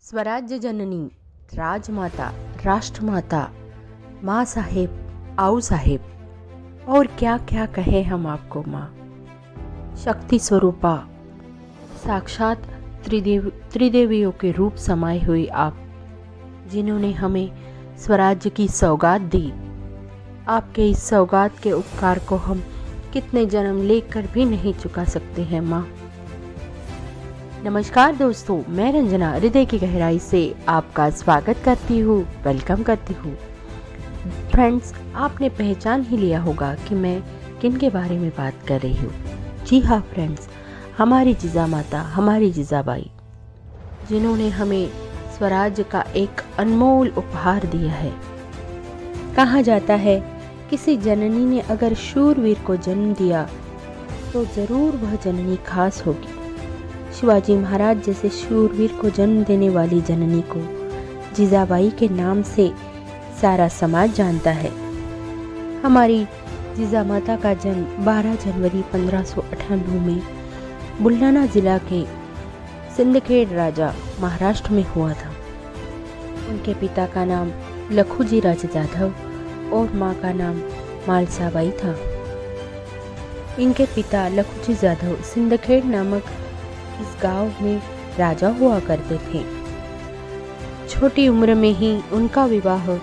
स्वराज्य जननी, राजमाता, राष्ट्रमाता, माँ साहेब, आओ साहेब, और क्या क्या कहे हम आपको माँ। शक्ति स्वरूपा, साक्षात त्रिदेवियों के रूप समाये हुई आप, जिन्होंने हमें स्वराज्य की सौगात दी। आपके इस सौगात के उपकार को हम कितने जन्म लेकर भी नहीं चुका सकते हैं माँ। नमस्कार दोस्तों, मैं रंजना हृदय की गहराई से आपका स्वागत करती हूँ, वेलकम करती हूँ। फ्रेंड्स, आपने पहचान ही लिया होगा कि मैं किन के बारे में बात कर रही हूँ। जी हाँ फ्रेंड्स, हमारी जीजा माता, हमारी जीजाबाई, जिन्होंने हमें स्वराज्य का एक अनमोल उपहार दिया है। कहा जाता है किसी जननी ने अगर शूरवीर को जन्म दिया तो ज़रूर वह जननी खास होगी। शिवाजी महाराज जैसे शूरवीर को जन्म देने वाली जननी को जीजाबाई के नाम से सारा समाज जानता है। हमारी जीजा माता का जन्म 12 जनवरी 1598 में बुलढाना जिला के सिंदखेड राजा महाराष्ट्र में हुआ था। उनके पिता का नाम लखूजी राजे जाधव और माँ का नाम मालसाबाई था। इनके पिता लखूजी जाधव सिंदखेड नामक इस गांव में राजा हुआ करते थे। छोटी उम्र में ही उनका विवाह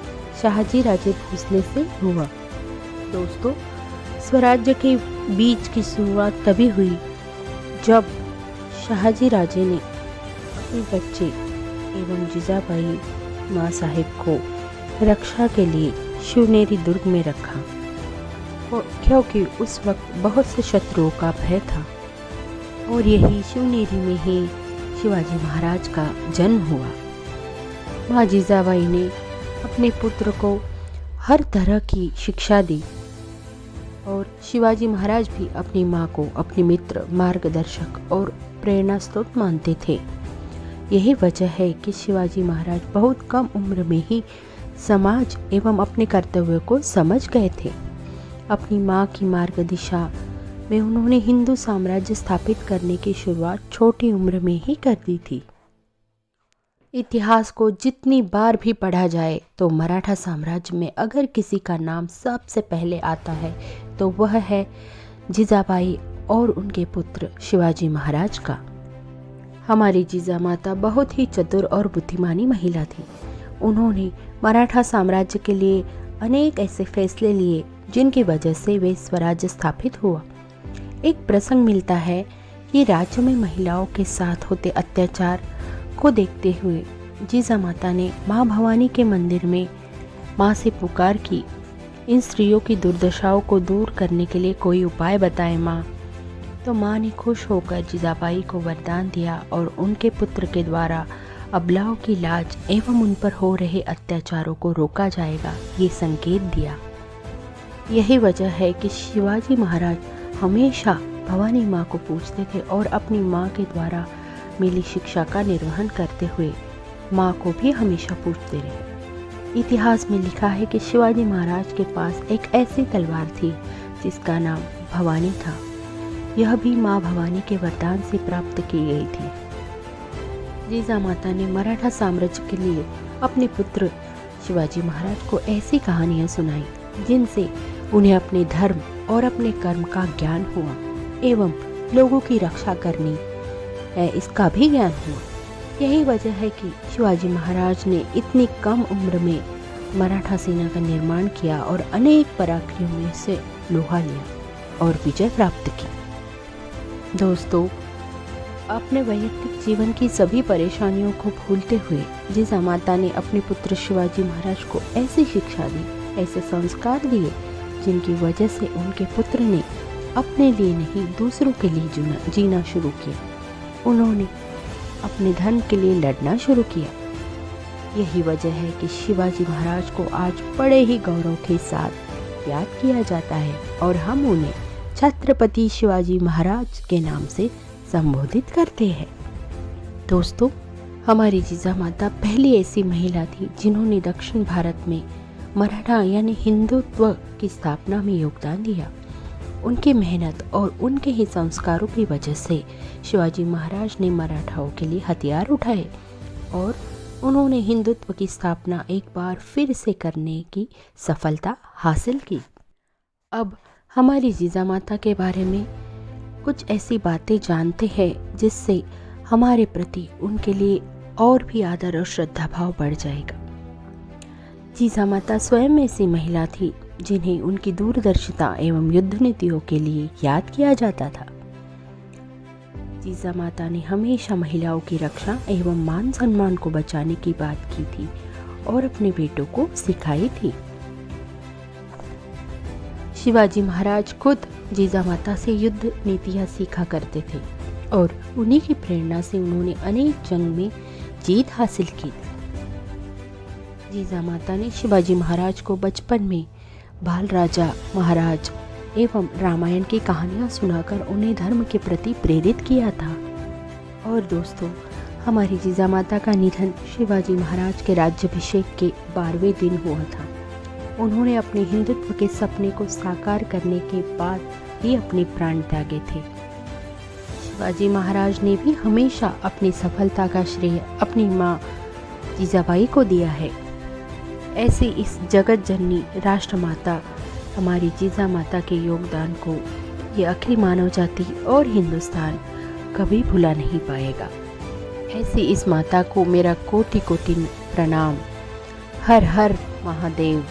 शाहजी राजे भोसले से हुआ। दोस्तों, स्वराज्य के बीच की शुरुआत तभी हुई जब शाहजी राजे ने अपने बच्चे एवं जीजाबाई माँ साहेब को रक्षा के लिए शिवनेरी दुर्ग में रखा, क्योंकि उस वक्त बहुत से शत्रुओं का भय था और यही शिवनेरी में ही शिवाजी महाराज का जन्म हुआ। माँ जीजाबाई ने अपने पुत्र को हर तरह की शिक्षा दी और शिवाजी महाराज भी अपनी माँ को अपनी मित्र, मार्गदर्शक और प्रेरणा स्रोत मानते थे। यही वजह है कि शिवाजी महाराज बहुत कम उम्र में ही समाज एवं अपने कर्तव्यों को समझ गए थे। अपनी माँ की मार्गदिशा में उन्होंने हिंदू साम्राज्य स्थापित करने की शुरुआत छोटी उम्र में ही कर दी थी। इतिहास को जितनी बार भी पढ़ा जाए तो मराठा साम्राज्य में अगर किसी का नाम सबसे पहले आता है तो वह है जीजाबाई और उनके पुत्र शिवाजी महाराज का। हमारी जीजा माता बहुत ही चतुर और बुद्धिमानी महिला थी। उन्होंने मराठा साम्राज्य के लिए अनेक ऐसे फैसले लिए जिनकी वजह से वे स्वराज्य स्थापित हुआ। एक प्रसंग मिलता है कि राज्य में महिलाओं के साथ होते अत्याचार को देखते हुए जीजा माता ने माँ भवानी के मंदिर में माँ से पुकार की, इन स्त्रियों की दुर्दशाओं को दूर करने के लिए कोई उपाय बताए माँ। तो माँ ने खुश होकर जीजाबाई को वरदान दिया और उनके पुत्र के द्वारा अबलाओं की लाज एवं उन पर हो रहे अत्याचारों को रोका जाएगा, ये संकेत दिया। यही वजह है कि शिवाजी महाराज हमेशा भवानी माँ को पूजते थे और अपनी माँ के द्वारा मिली शिक्षा का निर्वहन करते हुए माँ को भी हमेशा पूजते रहे। इतिहास में लिखा है कि शिवाजी महाराज के पास एक ऐसी तलवार थी जिसका नाम भवानी था। यह भी माँ भवानी के वरदान से प्राप्त की गई थी। जीजा माता ने मराठा साम्राज्य के लिए अपने पुत्र शिवाजी महाराज को ऐसी कहानियाँ सुनाई जिनसे उन्हें अपने धर्म और अपने कर्म का ज्ञान हुआ एवं लोगों की रक्षा करनी है इसका भी ज्ञान हुआ। यही वजह है कि शिवाजी महाराज ने इतनी कम उम्र में मराठा सेना का निर्माण किया और अनेक पराक्रमियों में से लोहा लिया और विजय प्राप्त की। दोस्तों, अपने वैयक्तिक जीवन की सभी परेशानियों को भूलते हुए जीजा माता ने अपने पुत्र शिवाजी महाराज को ऐसी शिक्षा दी, ऐसे संस्कार दिए जिनकी वजह से उनके पुत्र ने अपने लिए नहीं दूसरों के लिए जीना शुरू किया। उन्होंने अपने धर्म के लिए लड़ना शुरू किया। यही वजह है कि शिवाजी महाराज को आज बड़े ही गौरव के साथ याद किया जाता है और हम उन्हें छत्रपति शिवाजी महाराज के नाम से संबोधित करते हैं। दोस्तों, हमारी जीजा माता पहली ऐसी महिला थी जिन्होंने दक्षिण भारत में मराठा यानी हिंदुत्व की स्थापना में योगदान दिया। उनकी मेहनत और उनके ही संस्कारों की वजह से शिवाजी महाराज ने मराठाओं के लिए हथियार उठाए और उन्होंने हिंदुत्व की स्थापना एक बार फिर से करने की सफलता हासिल की। अब हमारी जीजा माता के बारे में कुछ ऐसी बातें जानते हैं जिससे हमारे प्रति उनके लिए और भी आदर और श्रद्धा भाव बढ़ जाएगा। जीजा माता स्वयं ऐसी महिला थी जिन्हें उनकी दूरदर्शिता एवं युद्ध नीतियों के लिए याद किया जाता था। जीजा माता ने हमेशा महिलाओं की रक्षा एवं मान सम्मान को बचाने की बात की थी और अपने बेटों को सिखाई थी। शिवाजी महाराज खुद जीजा माता से युद्ध नीतियाँ सीखा करते थे और उन्हीं की प्रेरणा से उन्होंने अनेक जंग में जीत हासिल की थी। जीजा माता ने शिवाजी महाराज को बचपन में बाल राजा महाराज एवं रामायण की कहानियाँ सुनाकर उन्हें धर्म के प्रति प्रेरित किया था। और दोस्तों, हमारी जीजा माता का निधन शिवाजी महाराज के राज्याभिषेक के 12वें दिन हुआ था। उन्होंने अपने हिंदुत्व के सपने को साकार करने के बाद ही अपने प्राण त्यागे थे। शिवाजी महाराज ने भी हमेशा अपनी सफलता का श्रेय अपनी माँ जीजाबाई को दिया है। ऐसी इस जगत जननी राष्ट्रमाता हमारी जीजा माता के योगदान को ये अखिल मानव जाति और हिंदुस्तान कभी भुला नहीं पाएगा। ऐसी इस माता को मेरा कोटि कोटि प्रणाम। हर हर महादेव।